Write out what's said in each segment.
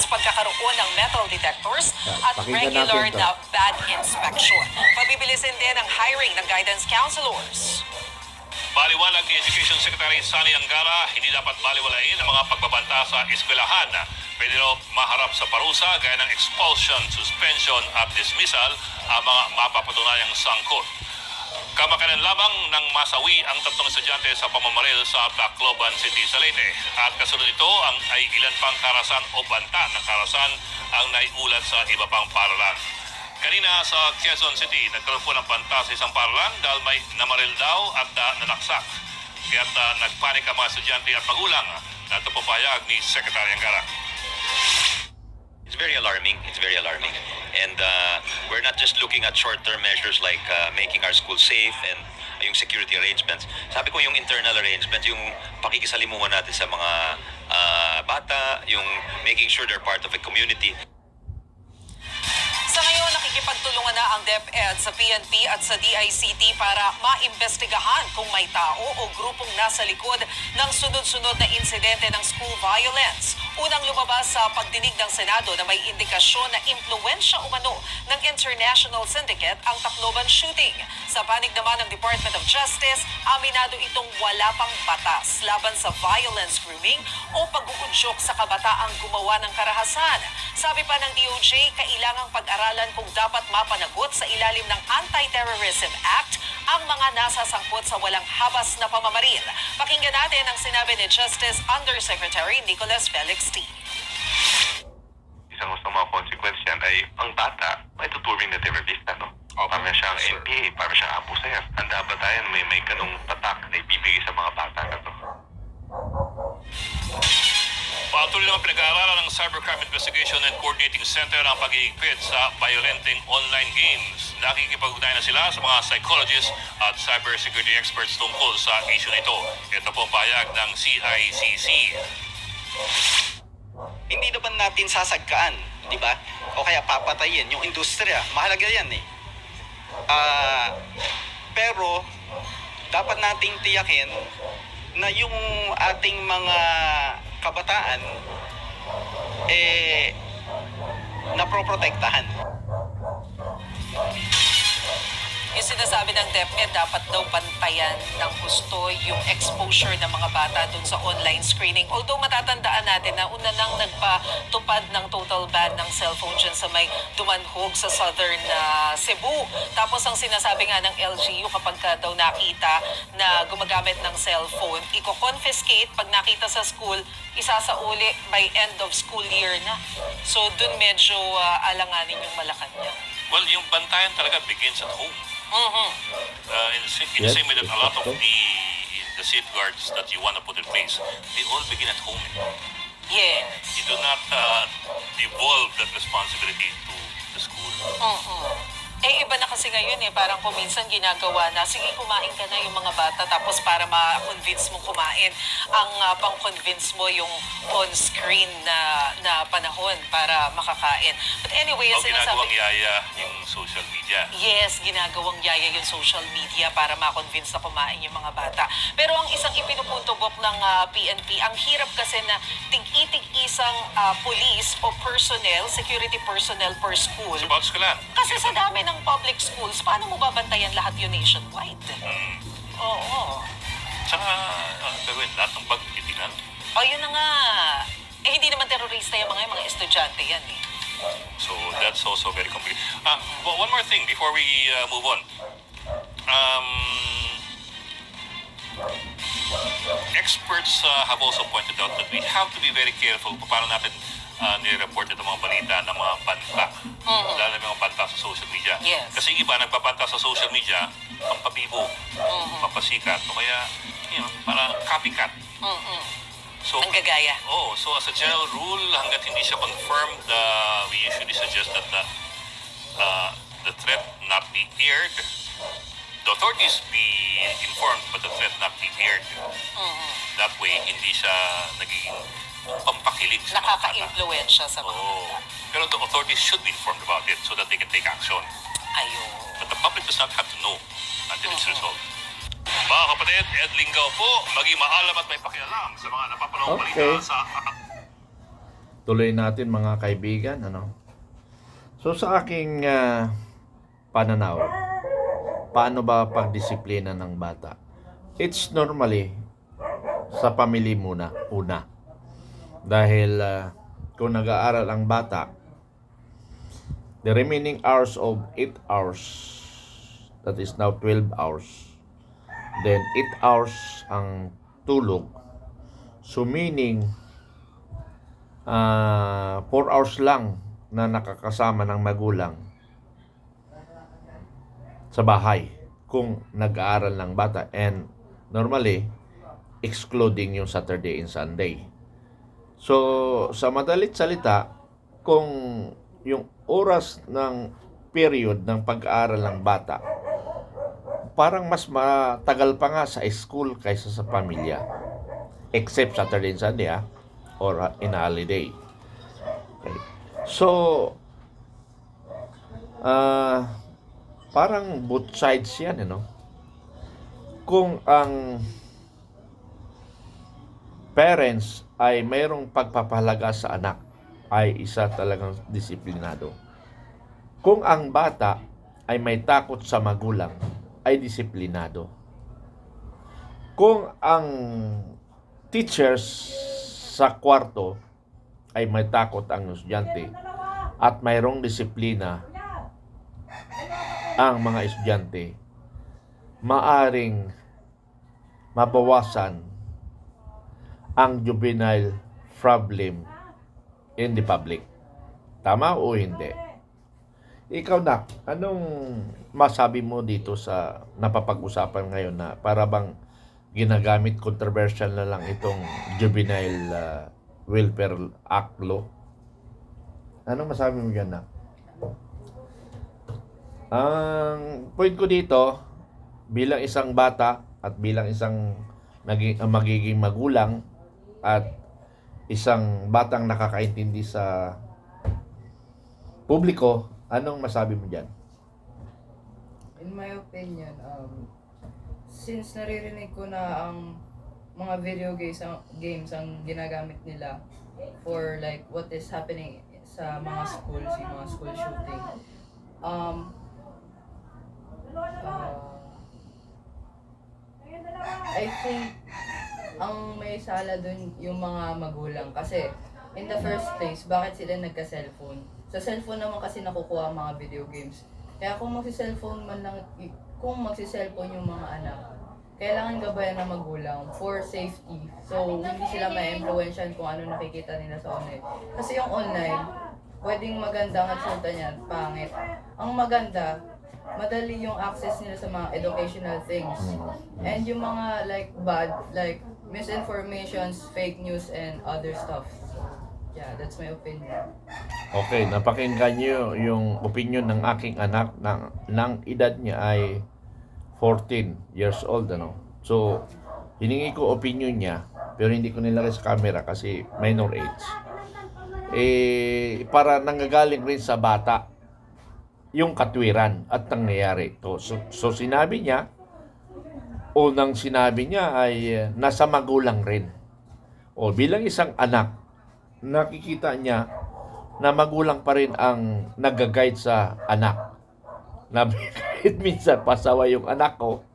pagkakaroon ng metal detectors at Pakinggan regular natin to. na bad inspection. Pabibilisin din ang hiring ng guidance counselors. Paliwanag ni Education Secretary Sani Angara, hindi dapat baliwalain ang mga pagbabanta sa eskwelahan. Pwede raw maharap sa parusa gaya ng expulsion, suspension at dismissal ang mga mapapatunayang sangkot. Kamakanan lamang ng masawi ang 3 estudyante sa pamamaril sa Tacloban City sa Leyte. At kasunod ito ay ilan pang karasan o banta ng karasan ang naiulat sa iba pang paralan. Kanina sa Quezon City, nagkaroon po ng banta sa isang paralan dahil may namaril daw at nanaksak. Kaya't nagpanik ang mga estudyante at magulang. Nato po pahayag ni Secretary Angara. It's very alarming. It's very alarming. And we're not just looking at short-term measures like making our schools safe and yung security arrangements. Sabi ko yung internal arrangements, yung pakikisalimuhan natin sa mga bata, yung making sure they're part of a community. Sa ngayon, nakikipagtulungan na ang DepEd sa PNP at sa DICT para maimbestigahan kung may tao o grupong nasa likod ng sunod-sunod na insidente ng school violence. Unang lumabas sa pagdinig ng Senado na may indikasyon na impluwensya umano ng international syndicate ang Tacloban shooting. Sa panig naman ng Department of Justice, aminado itong wala pang batas laban sa violence grooming o pag-uudyok sa kabataang gumawa ng karahasan. Sabi pa ng DOJ, kailangang pag-aralan kung dapat mapanagot sa ilalim ng Anti-Terrorism Act ang mga nasasangkot sa walang habas na pamamaril. Pakinggan natin ang sinabi ni Justice Undersecretary Nicholas Felix T. Isang mga consequence yan ay ang bata may tuturing na terorista, no? Para siyang NPA, para siyang abuser. Handa ba tayo may ganung tatak na ibibigay sa mga bata na to? Patuloy naman pinag-aaralan ng Cybercrime Investigation and Coordinating Center ang pag-iigpit sa violenting online games. Nakikipag-ugnayan na sila sa mga psychologists at cybersecurity experts tungkol sa issue nito. Ito po ang pahayag ng CICC. Hindi naman natin sasagkaan, di ba? O kaya papatayin yung industriya. Mahalaga yan eh. Pero dapat nating tiyakin na yung ating mga kabataan naproprotektahan. Yung sinasabi ng DepEd, dapat daw bantayan ng gusto yung exposure ng mga bata dun sa online screening. Although matatandaan natin na una nang nagpatupad ng total ban ng cellphone dyan sa may Dumanhog sa southern Cebu. Tapos ang sinasabi nga ng LGU, kapag ka daw nakita na gumagamit ng cellphone, i-confiscate pag nakita sa school, isasauli by end of school year na. So dun medyo alanganin yung Malacanang. Well, yung bantayan talaga begins at home. In the Yes, same way that a lot of exactly. the safeguards that you want to put in place, they all begin at home. Yes. You do not devolve that responsibility to the school. Eh, iba na kasi ngayon eh. Parang kung minsan ginagawa na, sige, kumain ka na yung mga bata. Tapos para ma-convince mong kumain, ang pang-convince mo yung on-screen na panahon para makakain. But anyway, O ginagawang yaya yung social media. yes, ginagawang yaya yung social media para ma-convince na kumain yung mga bata. Pero ang isang ipinupuntubok ng PNP, ang hirap kasi na tig-itig-isang police o personnel, security personnel per school. Sa bawat eskwelahan. Kasi sa dami ng public schools, paano mo babantayan lahat yun nationwide? Oo. Tsaka, gawin lahat ng pagtitigan. O yun na nga. Eh, hindi naman terorista yung mga estudyante yan eh. So, that's also very complicated. One more thing before we move on. Experts have also pointed out that we have to be very careful kung paano natin nire-report itong mga balita ng mga banta. Lalo ng mga banta sa social media. Yes. Kasi iba nagbabanta sa social media, pampabibo, pampasikat, o kaya, para copycat. So, Ang gagaya. so as a general rule, hanggat hindi siya confirmed, we usually suggest that the threat not be aired. The authorities be informed, but the threat not be aired. That way, hindi siya nagiging pampakilig sa mga bata. Nakaka-impluensya sa mga Pero the authorities should be informed about it so that they can take action. ayun. But the public does not have to know until it's resolved. Mga kapatid, Ed Lingaw po, maging maalam at may pakialam sa mga napapanahong balita Okay. sa tuloy natin mga kaibigan, ano? So sa aking pananaw, paano ba pagdisiplina ng bata? It's normally sa pamilya muna, una. Dahil kung nag-aaral ang bata, the remaining hours of 8 hours, that is now 12 hours, then 8 hours ang tulog. So meaning, 4 hours lang na nakakasama ng magulang sa bahay kung nag-aaral ng bata, and normally excluding yung Saturday and Sunday. So sa madalit salita, kung yung oras ng period ng pag-aaral ng bata parang mas matagal pa nga sa school kaysa sa pamilya, except Saturday and Sunday or in holiday. Okay. So parang both sides yan, Kung ang parents ay mayroong pagpapahalaga sa anak, ay isa talagang disiplinado. Kung ang bata ay may takot sa magulang, ay disiplinado. Kung ang teachers sa kwarto ay may takot ang estudyante at mayroong disiplina ang mga estudyante, maaring mabawasan ang juvenile problem in the public. Tama o hindi? Ikaw, Nak, anong masabi mo dito sa napapag-usapan ngayon na para bang ginagamit, controversial na lang itong Juvenile Welfare Act law? Anong masabi mo dyan, Nak? Ang point ko dito, bilang isang bata at bilang isang magiging magulang at isang batang nakakaintindi sa publiko, anong masabi mo dyan? In my opinion, since naririnig ko na ang mga video games ang ginagamit nila for like what is happening sa mga schools, yung mga school shooting, I think ang may sala dun yung mga magulang kasi in the first place, bakit sila nagka-cellphone? Sa cellphone naman kasi nakukuha ang mga video games. Kaya kung magsi-cellphone yung mga anak, kailangan gabayan ng magulang for safety. So, hindi sila ma-influensyan kung ano nakikita nila sa online. Kasi yung online, pwedeng magandang at resulta niyan, pangit. Ang maganda, madali yung access nila sa mga educational things. And yung mga like bad, like misinformations, fake news, and other stuff. So, yeah, that's my opinion. Okay, napakinggan niyo yung opinion ng aking anak ng edad niya ay 14 years old, So, hiningi ko opinion niya, pero hindi ko nilagay sa camera kasi minor age. Para nanggagaling rin sa bata yung katwiran at nangyayari ito. So sinabi niya, unang sinabi niya ay nasa magulang rin. O bilang isang anak, nakikita niya na magulang pa rin ang nag-guide sa anak. Na minsan pasawa yung anak ko,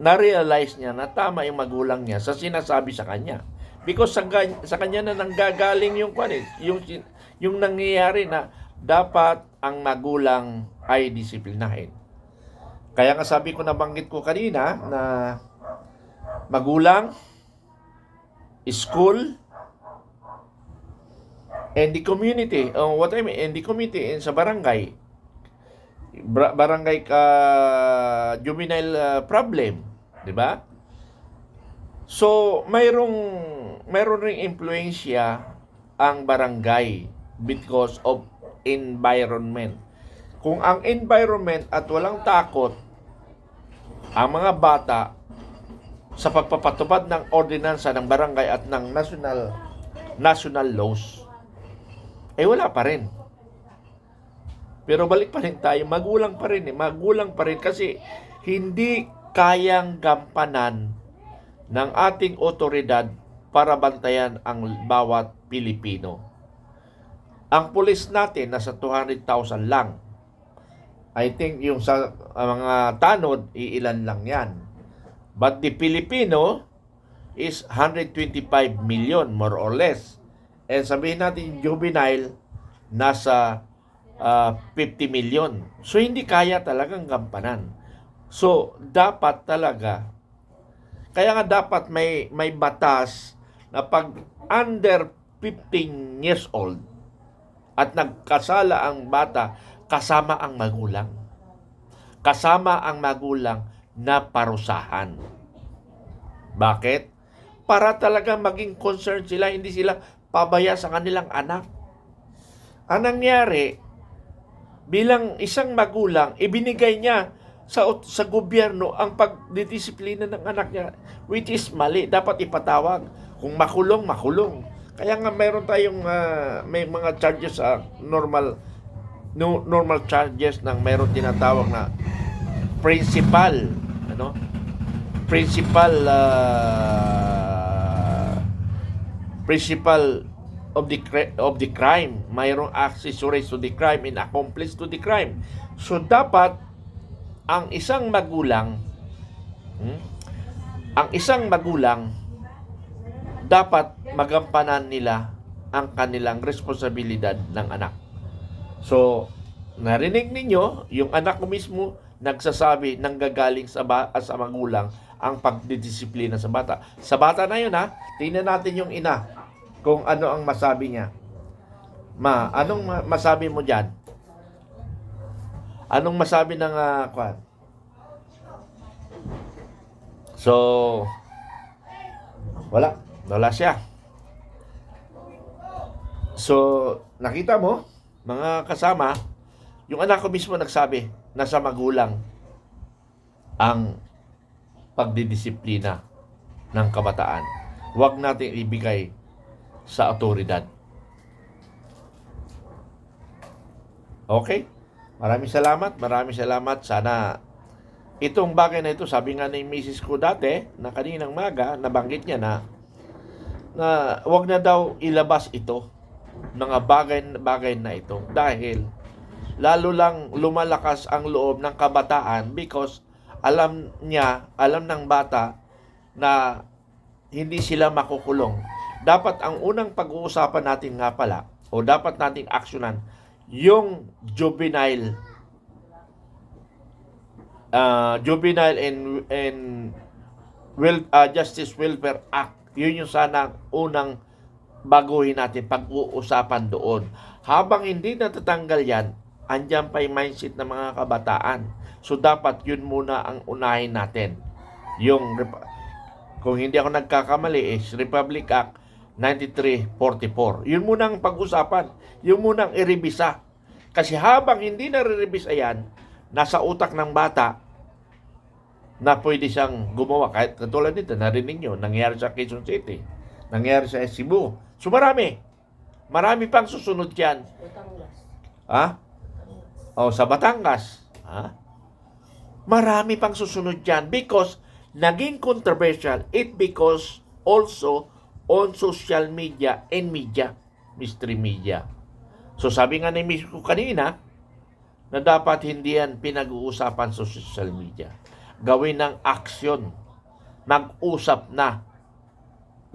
na-realize niya na tama yung magulang niya sa sinasabi sa kanya. Because sa kanya na nanggagaling yung nangyayari na dapat ang magulang ay disiplinahin. Kaya nga sabi ko, nabanggit ko kanina na magulang, school, and the community. What I mean, and the community, and sa barangay. Barangay juvenile problem, di ba? So, mayroon ring impluensya ang barangay because of environment. Kung ang environment at walang takot ang mga bata sa pagpapatupad ng ordinansa ng barangay at ng national laws, wala pa rin. Pero balik pa rin tayo, magulang pa rin kasi hindi kayang gampanan ng ating otoridad para bantayan ang bawat Pilipino. Ang pulis natin nasa 200,000 lang. I think yung sa mga tanod, iilan lang yan. But the Filipino is 125 million, more or less. And sabihin natin, juvenile, nasa 50 million. So, hindi kaya talagang gampanan. So, dapat talaga, kaya nga dapat may batas na pag under 15 years old at nagkasala ang bata, kasama ang magulang. Kasama ang magulang na parusahan. Bakit? Para talaga maging concerned sila, hindi sila pabaya sa kanilang anak. Ang nangyari, bilang isang magulang, ibinigay niya sa gobyerno ang pagdidisiplina ng anak niya, which is mali. Dapat ipatawag. Kung makulong, makulong. Kaya nga mayroon tayong may mga charges sa normal charges ng mayroon tinatawag na principal of the crime. Mayroong accessories to the crime and accomplice to the crime. So dapat ang isang magulang dapat magampanan nila ang kanilang responsibilidad ng anak. So, narinig ninyo, yung anak ko mismo nagsasabi, nanggagaling sa magulang ang pagdidisiplina sa bata. Sa bata na yun, tingnan natin yung ina, kung ano ang masabi niya. Ma, anong masabi mo dyan? Anong masabi ng kwan? So, wala siya. So, nakita mo, mga kasama, yung anak ko mismo nagsabi, nasa magulang ang pagdidisiplina ng kabataan. Huwag natin ibigay sa otoridad. Okay? Maraming salamat. Sana itong bagay na ito, sabi nga ni Mrs. ko dati, na kaninang maga, nabanggit niya na huwag na daw ilabas ito, mga bagay na ito. Dahil, lalo lang lumalakas ang loob ng kabataan because alam ng bata na hindi sila makukulong. Dapat ang unang pag-uusapan natin nga pala, o dapat nating aksyonan, yung juvenile and Justice Welfare Act. Yun yung sana unang baguhin natin, pag-uusapan doon. Habang hindi natatanggal yan, andyan pa yung mindset ng mga kabataan. So dapat yun muna ang unahin natin. Yung, kung hindi ako nagkakamali, is Republic Act 9344. Yun muna ang pag-usapan. Yun muna ang irebisa. Kasi habang hindi nare-revisa yan, nasa utak ng bata na pwede siyang gumawa. Kahit katulad nito, narinig nyo, nangyari sa Quezon City, nangyari sa Cebu. So marami pang susunod yan. Sa Batangas. Marami pang susunod yan because naging controversial it because also on social media and media, mystery media. So sabi nga ni Miss ko kanina na dapat hindi yan pinag-uusapan sa social media. Gawin ng aksyon. Mag-usap na.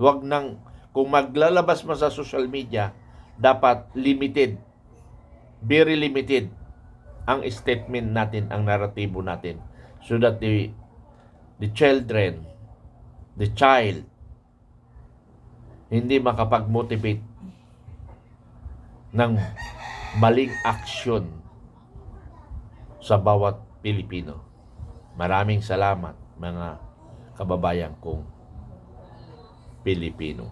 Huwag nang, kung maglalabas mo sa social media, dapat limited. Very limited ang statement natin, ang naratibo natin. So that the child, hindi makapag-motivate ng maling aksyon sa bawat Pilipino. Maraming salamat mga kababayan kong Pilipino.